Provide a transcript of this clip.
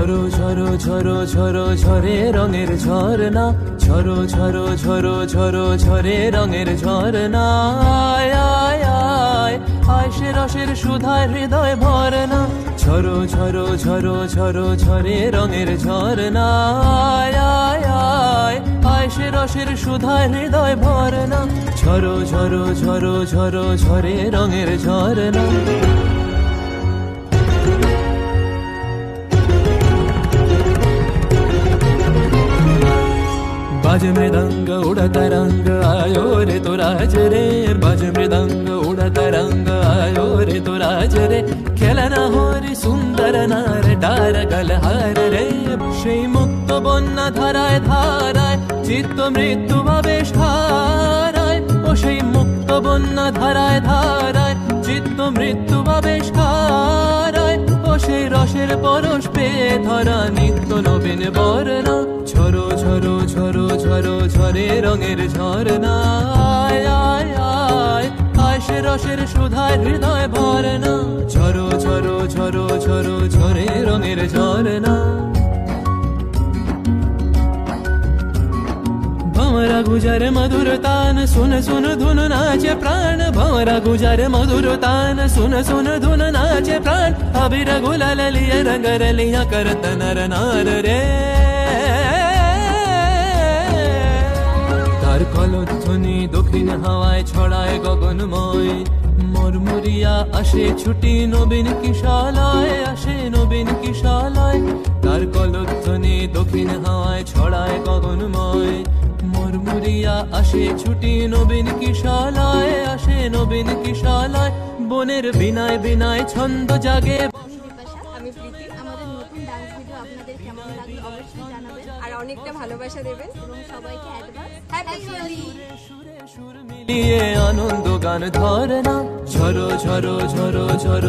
ঝরো ঝরো ঝরো ঝরো ঝরে রঙের ঝরনা, ঝরো ঝরো ঝরো ঝরো ঝরে রঙের ঝরনা। আয় আয় আয় আয় সে রসের সুধায় হৃদয় ভরনা, ঝরো ঝরো ঝরো ঝরো ঝরে রঙের ঝরনা। আয় আয় আয় আয় সে রসের সুধায় হৃদয় ভরনা, ঝরো ঝরো ঝরো ঝরো ঝরে রঙের ঝরনা। बाज मृदंग उड़ता रंग आयो रे तो राज रे, बाज मृदंग उड़ता रंग आयो रे तो राज रे। खेलना हो रे सुंदर नार डार गलहार रे, সেই মুক্ত বন্যা ধারায় ধারায় চিত্ত মৃত্যু ভাবেশ হারায়। ও সেই মুক্ত বন্যা ধারায় ধারায় চিত্ত মৃত্যু ভাবেশ হারায়। ও সেই রসের পরশ পেয়ে ধরা নিত্য নবীন বর্ণা, ঝরো ঝরো ঝরো ঝরো ঝরে রঙের ঝরনা। আয় আয় আয় আয় সে রসের সুধায় হৃদয় ভরনা, ঝরো ঝরো ঝরো ঝরো ঝরে রঙের ঝরনা। भंवरा गुजर मधुर तान सुन सुन धुन नाचे प्राण, भंवरा गुजर मधुर तान सुन सुन धुन नाचे प्राण। अबीर गुलाल लिए रंग रलियां करत नर नार रे, তার কলধ্বনি দক্ষিণ হাওয়ায় ছড়ায় গগনময়। মরমরিয়া আসে ছুটি নবীন কিশালয়, আসে নবীন কিশালয়। তার কলধ্বনি দক্ষিণ হাওয়ায় ছড়ায় গগনময়। মরমরিয়া আসে ছুটি নবীন কিশালয়, আসে নবীন কিশালয়। বনের বিনায় বিনায় ছন্দ জাগে। আমি প্রীতি। আমাদের নতুন ডান্স ভিডিও আপনাদের কেমন লাগলো অবশ্যই জানাবেন, আর অনেকটা ভালোবাসা দেবেন এবং সবাইকে অ্যাডভান্স হ্যাপি হোলি। সুরে সুর মিলিয়ে আনন্দ গান ধরনা, ঝরো ঝরো ঝরো ঝরো।